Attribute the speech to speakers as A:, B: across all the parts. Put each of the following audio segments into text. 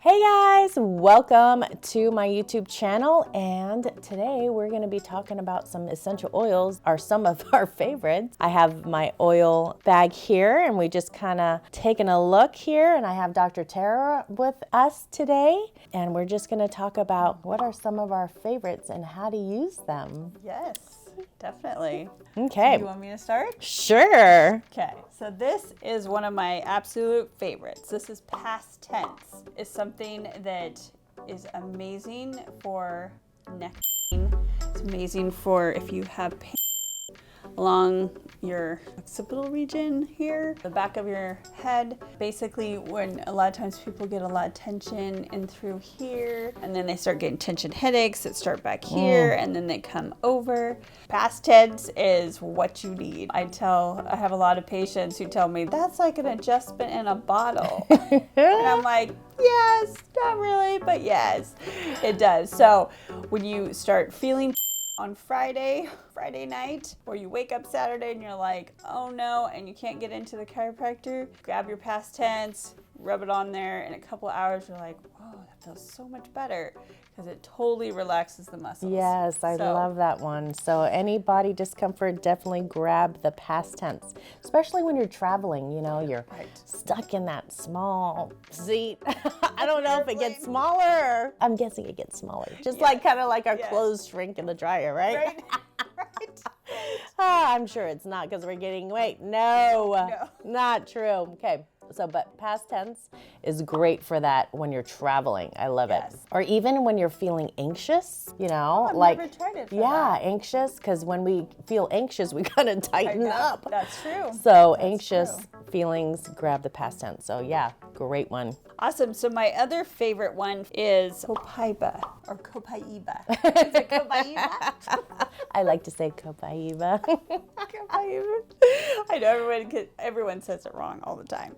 A: Hey guys, welcome to my YouTube channel, and today we're going to be talking about some essential oils, are some of our favorites. I have my oil bag here and we just kind of taking a look here, and I have Dr. Tara with us today, and we're just going to talk about what are some of our favorites and how to use them.
B: Yes, definitely.
A: Okay.
B: So you want me to start?
A: Sure.
B: Okay, so this is one of my absolute favorites. This is past tense. It's something that is amazing for neck pain. It's amazing for if you have pain along your occipital region here, the back of your head. Basically, when a lot of times people get a lot of tension in through here, and then they start getting tension headaches that start back here, and then they come over. Past tense is what you need. I have a lot of patients who tell me, that's like an adjustment in a bottle. And I'm like, yes, not really, but yes, it does. So when you start feeling on Friday night, or you wake up Saturday and you're like, oh no, and you can't get into the chiropractor, grab your past tense, rub it on there, in a couple hours you're like, whoa, that feels so much better, because it totally relaxes the muscles.
A: Yes, I love that one. So any body discomfort, definitely grab the past tense, especially when you're traveling, you know, you're stuck in that small seat. I don't know if it gets smaller. I'm guessing it gets smaller. Just like kind of like our clothes shrink in the dryer, right?
B: Right.
A: I'm sure it's not because we're getting weight. No, not true. Okay. So, but past tense is great for that when you're traveling. I love it. Or even when you're feeling anxious, you know,
B: I've never tried it for that.
A: Anxious, because when we feel anxious, we kind of tighten up.
B: That's true.
A: So anxious feelings, grab the past tense. So yeah, great one.
B: Awesome. So my other favorite one is copaiba or copaiba. Is it copaiba?
A: I like to say copaiba.
B: Copaiba. I know everyone says it wrong all the time.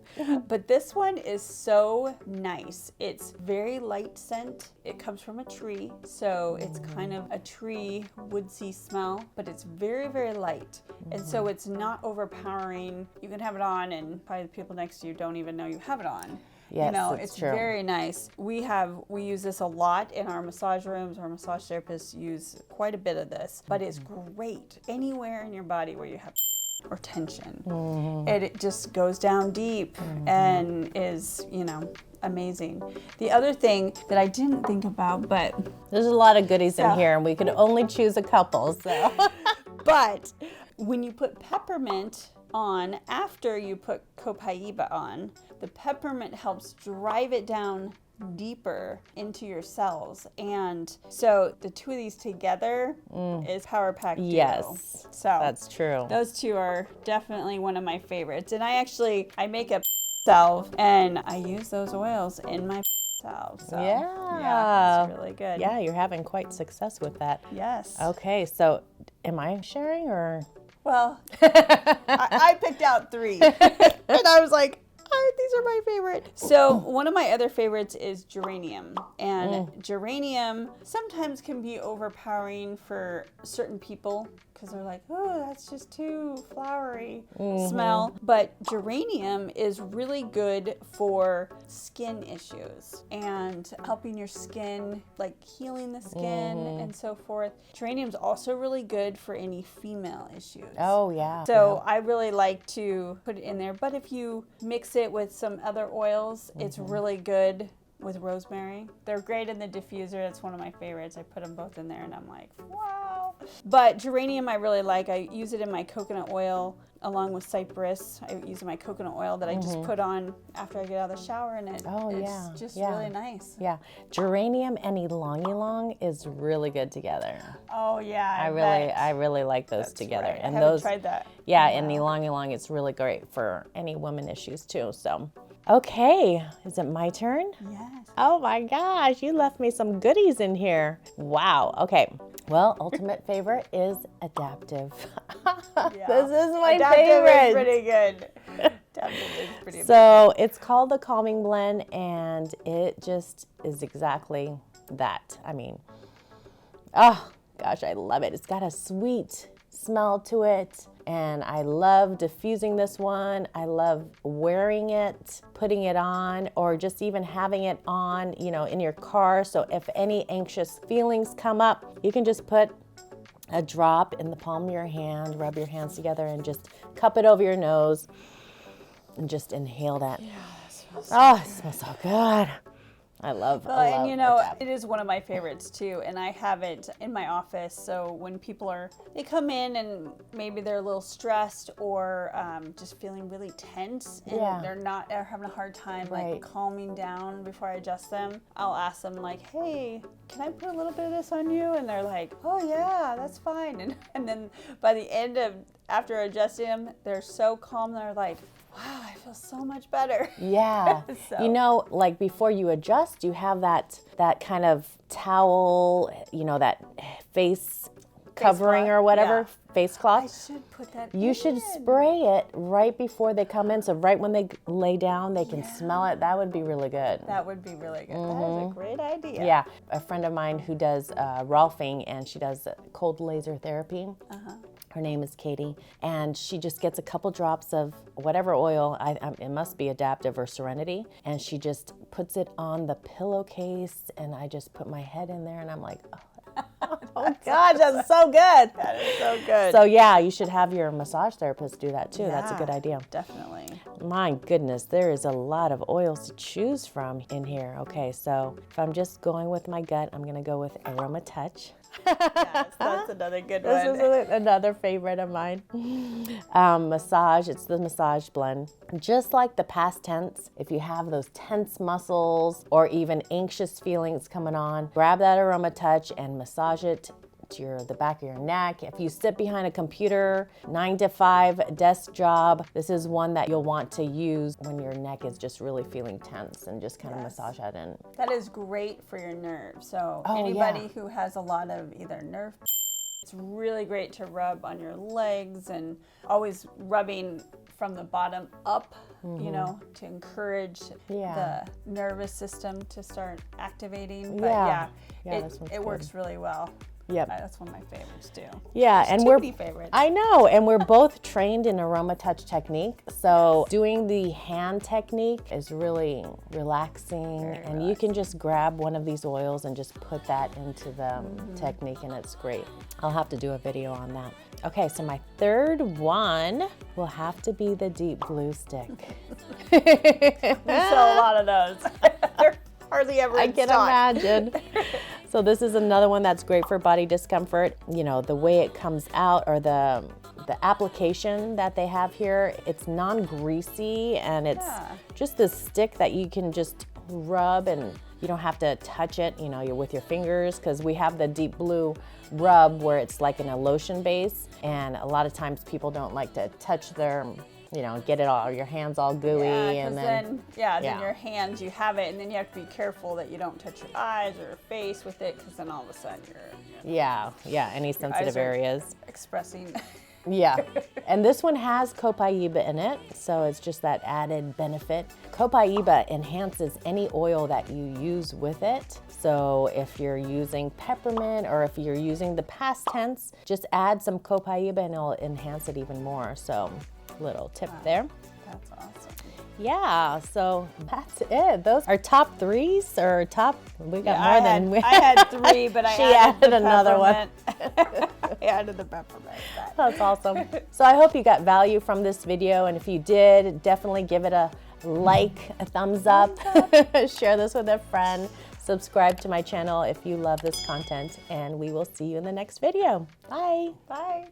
B: But this one is so nice. It's very light scent. It comes from a tree. So it's kind of a tree woodsy smell, but it's very, very light. And so it's not overpowering. You can have it on and probably the people next to you don't even know you have it on.
A: Yes,
B: you know,
A: it's
B: it's
A: true.
B: Very nice. We use this a lot in our massage rooms. Our massage therapists use quite a bit of this, but it's great anywhere in your body where you have or tension. It just goes down deep and is, you know, amazing. The other thing that I didn't think about, but
A: there's a lot of goodies in here, and we could only choose a couple. So,
B: but when you put peppermint on after you put copaiba on, the peppermint helps drive it down deeper into your cells, and so the two of these together is power packed.
A: Yes,
B: so
A: that's true.
B: Those two are definitely one of my favorites, and I make a salve and I use those oils in my salve. So yeah, it's really good.
A: Yeah, you're having quite success with that.
B: Yes.
A: Okay, so am I sharing or?
B: Well, I picked out 3, and I was like, these are my favorite. So one of my other favorites is geranium, and geranium sometimes can be overpowering for certain people because they're like, oh, that's just too flowery smell. But geranium is really good for skin issues and helping your skin, like healing the skin and so forth. Geranium's also really good for any female issues.
A: Oh, yeah.
B: So I really like to put it in there. But if you mix it with some other oils, it's really good with rosemary. They're great in the diffuser. That's one of my favorites. I put them both in there and I'm like, wow. But geranium I really like. I use it in my coconut oil along with cypress. I use my coconut oil that I just put on after I get out of the shower, and it's just really nice.
A: Yeah, geranium and ylang ylang is really good together.
B: Oh yeah,
A: I really like those together.
B: Right.
A: And
B: I haven't tried that.
A: Yeah, and ylang ylang is really great for any woman issues too. So, okay, is it my turn?
B: Yes.
A: Oh my gosh, you left me some goodies in here. Wow. Okay. Well, ultimate favorite is adaptive. This is my favorite.
B: Adaptive is pretty good. Adaptive is pretty
A: So it's called the Calming Blend, and it just is exactly that. I mean, oh gosh, I love it. It's got a sweet smell to it, And I love diffusing this one. I love wearing it, putting it on, or just even having it on, you know, in your car. So if any anxious feelings come up, you can just put a drop in the palm of your hand, rub your hands together, and just cup it over your nose and just inhale that.
B: Yeah, that smells
A: Oh, it smells so good. I love
B: and you know, it is one of my favorites too, and I have it in my office. So when people they come in and maybe they're a little stressed or just feeling really tense, and they're having a hard time like calming down before I adjust them, I'll ask them like, hey, can I put a little bit of this on you? And they're like, oh yeah, that's fine. And then by the end of, after adjusting them, they're so calm, they're like, wow, I feel so much better.
A: Yeah.
B: So.
A: You know, like before you adjust, you have that kind of towel, you know, that face covering or whatever, face cloth.
B: I should put that
A: You should spray it right before they come in. So right when they lay down, they can smell it. That would be really good.
B: That would be really good. That is a great idea.
A: Yeah. A friend of mine who does Rolfing, and she does cold laser therapy. Her name is Katie, and she just gets a couple drops of whatever oil, it must be Adaptive or Serenity, and she just puts it on the pillowcase, and I just put my head in there, and I'm like, oh gosh, that's so good.
B: That is so good.
A: So yeah, you should have your massage therapist do that too. That's a good idea.
B: Definitely.
A: My goodness, there is a lot of oils to choose from in here. Okay, so if I'm just going with my gut, I'm gonna go with Aroma Touch.
B: Yes, that's another good one.
A: This is another favorite of mine. Massage, it's the massage blend. Just like the past tense, if you have those tense muscles or even anxious feelings coming on, grab that Aroma Touch and massage it to the back of your neck. If you sit behind a computer, 9 to 5 desk job, this is one that you'll want to use when your neck is just really feeling tense, and just kind of massage that in.
B: That is great for your nerves. So anybody who has a lot of either nerve, it's really great to rub on your legs, and always rubbing from the bottom up, you know, to encourage the nervous system to start activating. But it works really well.
A: Yep.
B: That's one of my favorites too.
A: Yeah,
B: and
A: we're
B: favorites.
A: I know, and we're both trained in Aroma Touch technique. So doing the hand technique is really relaxing, and you can just grab one of these oils and just put that into the technique, and it's great. I'll have to do a video on that. Okay, so my third one will have to be the deep blue stick.
B: We sell a lot of those. They're hardly ever in
A: I can
B: stock.
A: imagine. So this is another one that's great for body discomfort. You know, the way it comes out, or the application that they have here, it's non-greasy, and it's just this stick that you can just rub, and you don't have to touch it, you know, you're with your fingers, because we have the deep blue rub where it's like in a lotion base, and a lot of times people don't like to touch their, you know, get it all, your hands all gooey, and then
B: your hands, you have it, and then you have to be careful that you don't touch your eyes or your face with it, because then all of a sudden you're
A: any sensitive areas
B: expressing.
A: Yeah, and this one has copaiba in it, so it's just that added benefit. Copaiba enhances any oil that you use with it. So if you're using peppermint, or if you're using the past tense, just add some copaiba and it'll enhance it even more. So little tip there.
B: That's awesome.
A: Yeah, so that's it. Those are top threes, or top, we got more than we
B: I had 3, but I
A: added another one.
B: I added the peppermint.
A: That's awesome. So I hope you got value from this video, and if you did, definitely give it a like, a thumbs up, share this with a friend, subscribe to my channel if you love this content, and we will see you in the next video. Bye.
B: Bye.